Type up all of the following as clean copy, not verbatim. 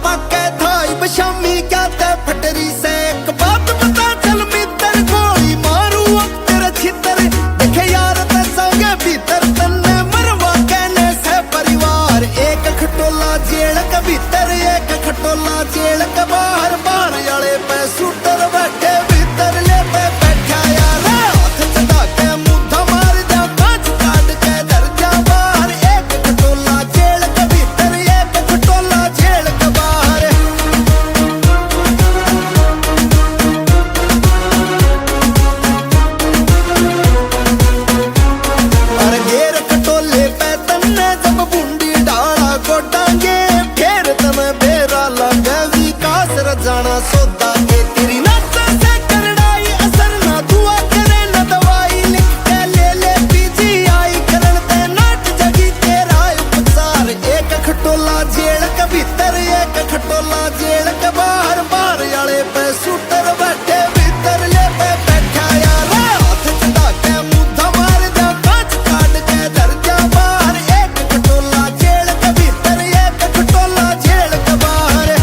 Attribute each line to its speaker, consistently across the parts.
Speaker 1: पाके Thai बशामी क्या ते फटरी से एक बात बता चल मित्र गोली मारू अब तेरे छितर देखे यार ते संगे भीतर तन्ने मरवा कहने से परिवार एक खटोला जेल के भीतर एक खटोला जेल के बाहर बाहर वाले पे शूटर बैठे भीतर ले पे बैठा यार हाथ चढ़ा के मुद्दा मार जा कांच काट के धर जा बाहर एक खटोला जेल के भीतर एक खटोला जेल के बाहर अरे घेर खटोले पे तन्ने जब बूंदी डाला गोडांगे फिर तमें बेरा लगे विकास रजाना सौदा के तेरी नाच से करड़ाई असर ना दुआ करे ना दवाई लिख के ले पीजीआई करन ते नाट जगी तेरा उपचार एक खटोला जेल के भीतर एक खटोला जेल के बाहर बाहर वाले पे शूटर बैठे भीतर ले पे बैठा यार हाथ चढ़ा के मुद्दा मार जा कांच काट के धर जा बाहर एक खटोला जेल के भीतर एक खटोला जेल के बाहर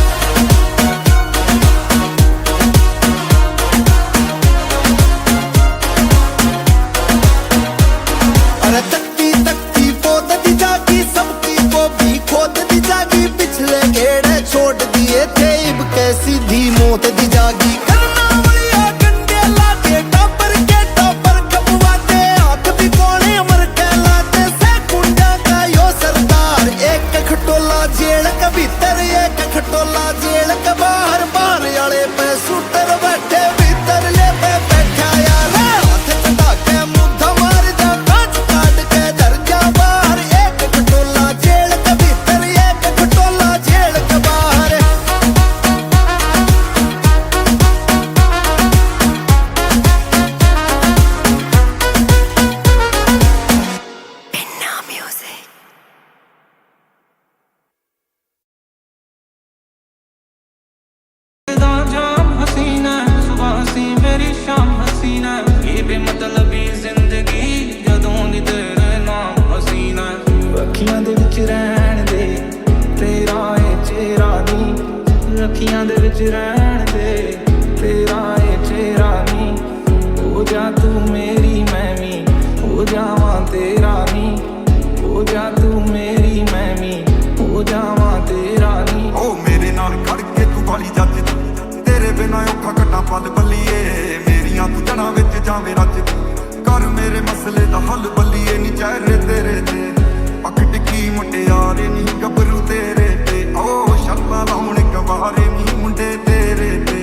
Speaker 1: अरे तकती तकती पोत दी जागी सबकी वो भी खोद दी जागी पिछले घेड़े छोड़ दिए थे इब कैसी धी मौत दी जागी करना वालिया गंडे लाते टॉपर के टॉपर कपवाते हाथ भी कोने अमर कहलाते से कुंडा का यो सरदार एक खटोला जेल के भीतर एक खटोला जेल के बाहर बाहर वाले पे शूटर बैठे भीतर ले पे बैठा यार हाथ चढ़ा के मुद्दा मार जा कांच काट के धर जा बाहर एक खटोला जेल के भीतर एक खटोला जेल के बाहर
Speaker 2: जाम हसीना सुबह हसी मेरी शाम हसीना ये बेमतलबी जिंदगी जदों दी तेरे नाम हसीना अखियां दे विच रहन दे तेरा ए चेहरा नी अखियां दे विच रहन दे तेरा ए चेहरा नी हो जा तू मेरी मैं भी हो जावां तेरा नी हो जा तू मेरी मैं भी हो जावां तेरा नी
Speaker 3: ओ मेरे नाल खड़ के तू वाली जੱਜ तेरे बिना औखा घटा पल बल्लीए मेरियां तू जड़ा विच जावे रज कर मेरे मसले दा हल बल्लीए नी चेहरे तेरे ते अख टिकी मुटियारे नी गबरू तेरे ते ओ शर्मा लाउण गवारे नी मुंडे तेरे ते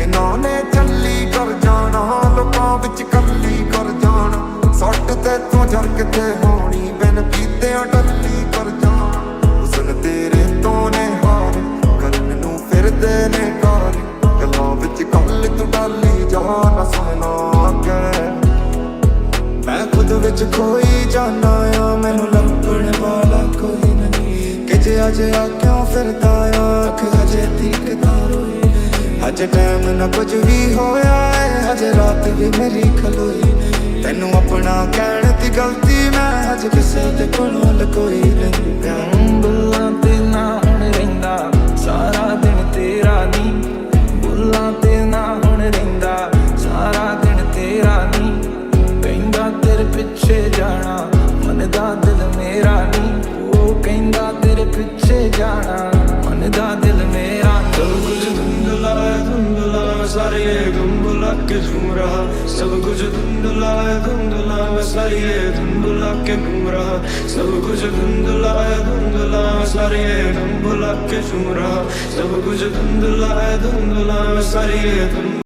Speaker 3: इन्हां ने चली कर जाना लोकां विच कल्ली कर जाना सट ते तू जरक ते होनी बिन पीते टल्ली कर जाना हुस्न तेरे तो ने हार करन नू फिरदे ने कार गल्लां विच गल तू डाली जाना सुनना अगे मैं खुद विच खोई जाना आ मैनू लभण वाला कोई नहीं कि जे अज आ क्यों फिरदा आ अख हजे दिखदा रोई अज टाइम ना कुछ भी होया है अज रात भी मेरी खलोई तैनू अपना कहण दी गलती मैं अज किसे दे कोलों लकोई नहीं
Speaker 2: बुल्ला ते ना हुण रहिंदा सारा दिन तेरा नी बुल्ला ते ना हुण रहिंदा सारा दिन तेरा नी कहंदा तेरे पिछे जाना मन दा दिल मेरा नी ओ कहंदा तेरे पिछे जाना मन दा दिल मेरा सब कुछ धुंधला सारे गुंबुला के झूम रहा सब कुछ धुंधला सारे धुंधला के घूम रहा सब कुछ धुंधला सारे गुंबुला के झूम रहा सब कुछ धुंधला सारे